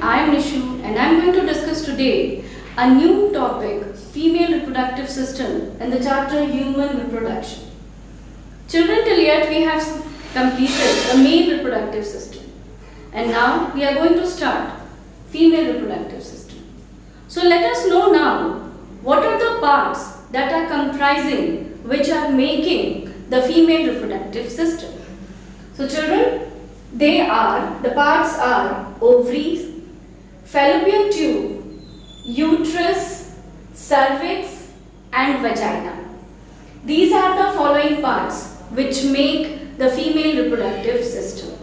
I am Nishu and I am going to discuss today a new topic, female reproductive system in the chapter Human Reproduction. Children, till yet we have completed the male reproductive system and now we are going to start female reproductive system. So let us know now what are the parts that are comprising which are making the female reproductive system. So children, the parts are ovaries, fallopian tube, uterus, cervix and vagina. These are the following parts which make the female reproductive system.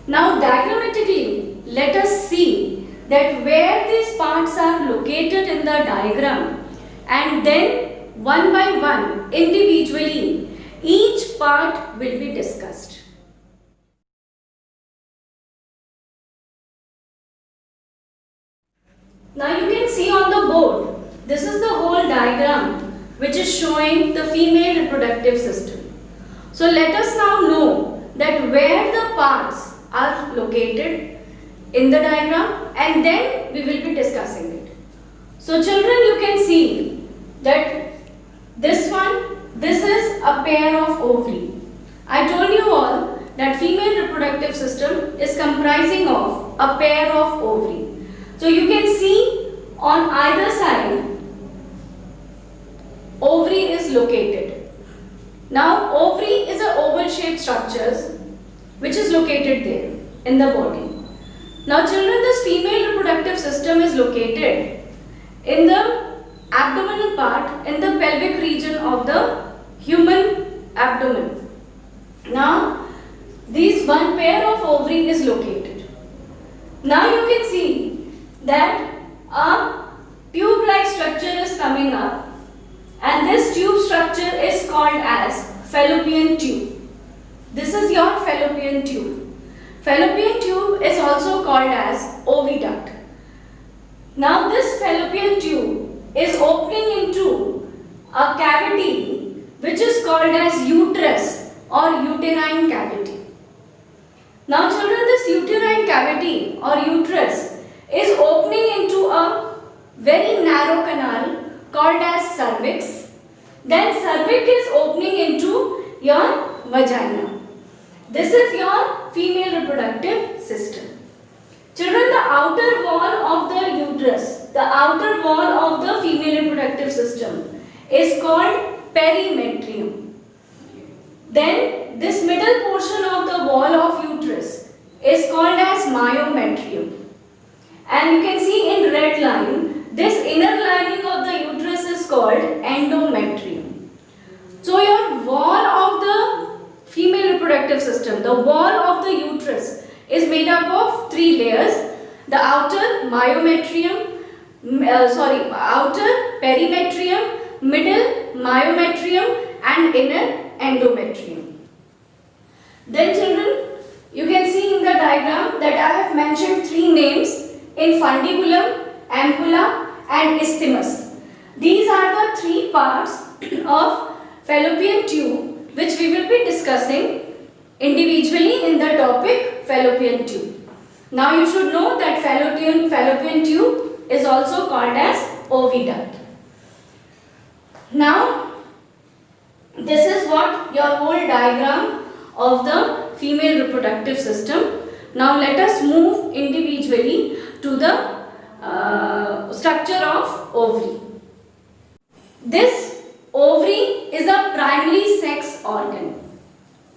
Now diagrammatically, let us see that where these parts are located in the diagram, and then one by one individually each part will be discussed. Now you can see on the board, this is the whole diagram which is showing the female reproductive system. So let us now know that where the parts are located in the diagram and then we will be discussing it. So children, you can see that this is a pair of ovary. I told you all that female reproductive system is comprising of a pair of ovary. So you can see on either side ovary is located. Now ovary is an oval shaped structure which is located there in the body. Now children, this female reproductive system is located in the abdominal part, in the pelvic region of the human abdomen. Now this one pair of ovary is located. Now you can see that a tube-like structure is coming up and this tube structure is called as fallopian tube. This is your fallopian tube. Fallopian tube is also called as oviduct. Now this fallopian tube is opening into a cavity which is called as uterus or uterine cavity. Now children, this uterine cavity or uterus is opening into a very narrow canal called as cervix. Then cervix is opening into your vagina. This is your female reproductive system. Children, the outer wall of the uterus, the outer wall of the female reproductive system is called perimetrium. Then this middle portion of the wall of uterus is called as myometrium. And you can see in red line, this inner lining of the uterus is called endometrium. So your wall of the female reproductive system, the wall of the uterus is made up of three layers: the outer myometrium, outer perimetrium, middle myometrium and inner endometrium. Then children, you can see in the diagram that I have mentioned three names in fundiculum, ampulla and isthmus. These are the three parts of fallopian tube which we will be discussing individually in the topic fallopian tube. Now you should know that fallopian tube is also called as oviduct. Now this is what your whole diagram of the female reproductive system. Now let us move individually to the structure of ovary. This ovary is a primary sex organ.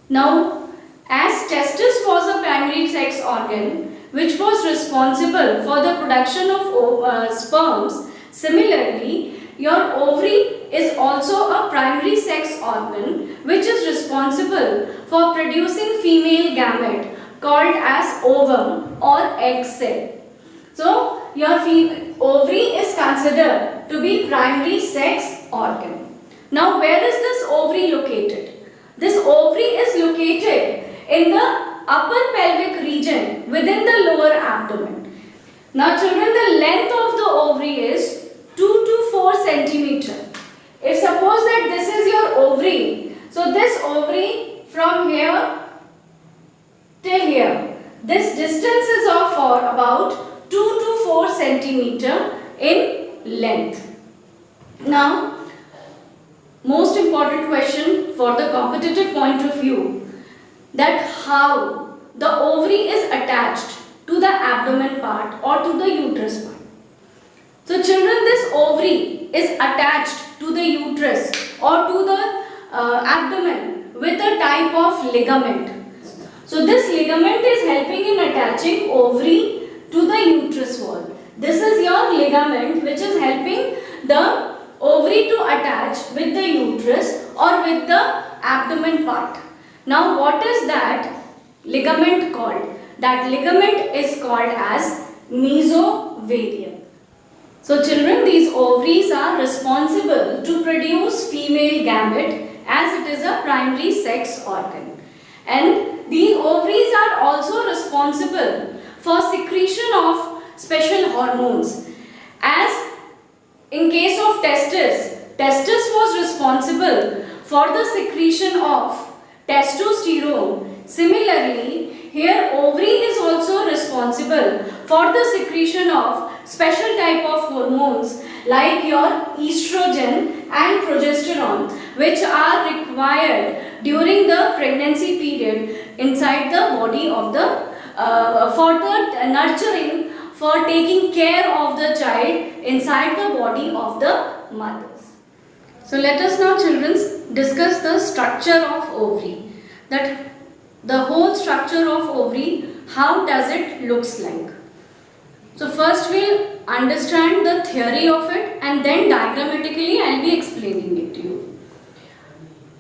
Now, as testis was a primary sex organ which was responsible for the production of sperms, similarly, your ovary is also a primary sex organ which is responsible for producing female gamete called as ovum or egg cell. So, your ovary is considered to be primary sex organ. Now, where is this ovary located? This ovary is located in the upper pelvic region within the lower abdomen. Now, children, the length of the ovary is 2 to 4 centimeter. If suppose that this is your ovary, so this ovary from here till here, this distance is of for about centimeter in length. Now, most important question for the competitive point of view, that how the ovary is attached to the abdomen part or to the uterus part. So children, this ovary is attached to the uterus or to the abdomen with a type of ligament. So this ligament is helping in attaching ovary to the uterus wall. This is your ligament which is helping the ovary to attach with the uterus or with the abdomen part. Now what is that ligament called? That ligament is called as mesovarium. So children, these ovaries are responsible to produce female gamete as it is a primary sex organ. And these ovaries are also responsible for secretion of special hormones. As in case of testis was responsible for the secretion of testosterone. Similarly, here ovary is also responsible for the secretion of special type of hormones like your estrogen and progesterone, which are required during the pregnancy period inside the body of the for the nurturing, for taking care of the child inside the body of the mothers. So let us now children discuss the structure of ovary. That the whole structure of ovary, how does it looks like. So first we'll understand the theory of it and then diagrammatically I'll be explaining it to you.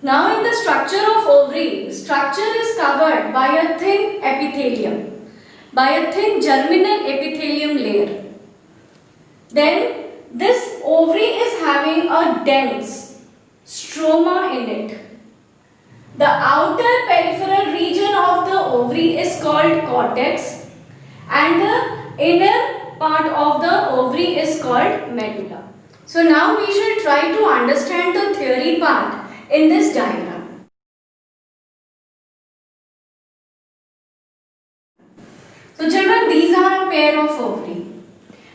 Now in the structure of ovary, structure is covered by a thin epithelium, by a thin germinal epithelium layer. Then this ovary is having a dense stroma in it. The outer peripheral region of the ovary is called cortex and the inner part of the ovary is called medulla. So now we shall try to understand the theory part in this diagram. So children, these are a pair of ovary.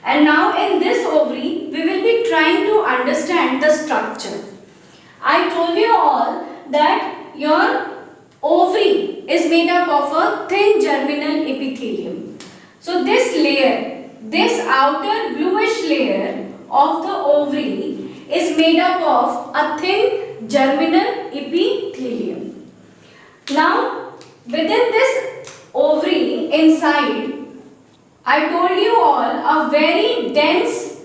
And now in this ovary, we will be trying to understand the structure. I told you all that your ovary is made up of a thin germinal epithelium. So this layer, this outer bluish layer of the ovary is made up of a thin germinal epithelium. Now within this ovary inside, I told you all a very dense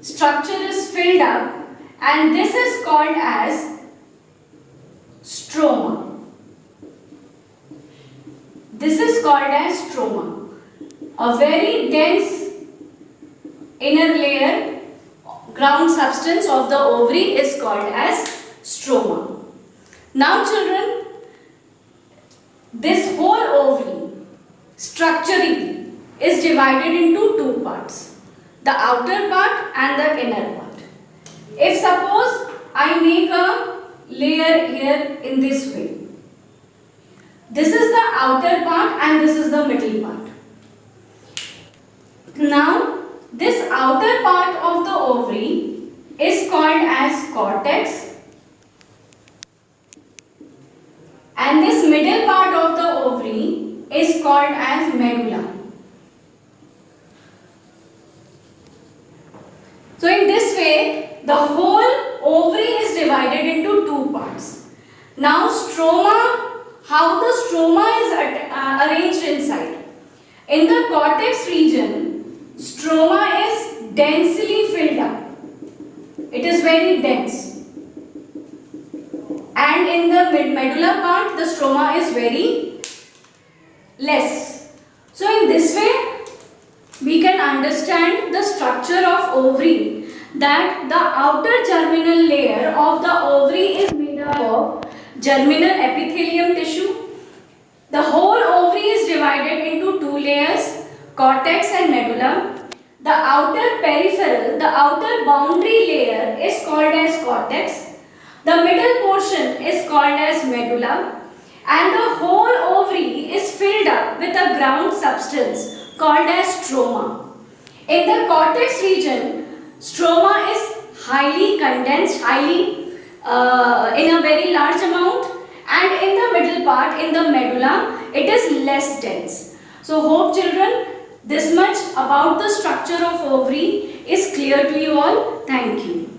structure is filled up and this is called as stroma. This is called as stroma. A very dense inner layer, ground substance of the ovary is called as stroma. Now children, this whole ovary structurally is divided into two parts, the outer part and the inner part. If suppose I make a layer here in this way, this is the outer part and this is the middle part. Now this outer part of the ovary is called as cortex and this middle part of the ovary is called as medulla. So in this way, the whole ovary is divided into two parts. Now stroma, how the stroma is arranged inside. In the cortex region, stroma is densely filled up. It is very dense. And in the medulla part, the stroma is very less. So in this way, we can understand the structure of ovary, that the outer germinal layer of the ovary is made up of germinal epithelium tissue. The whole ovary is divided into two layers, cortex and medulla. The outer peripheral, the outer boundary layer is called as cortex. The middle portion is called as medulla. And the whole ovary is filled up with a ground substance called as stroma. In the cortex region, stroma is highly condensed, in a very large amount, and in the middle part, in the medulla, it is less dense. So hope children, this much about the structure of ovary is clear to you all. Thank you.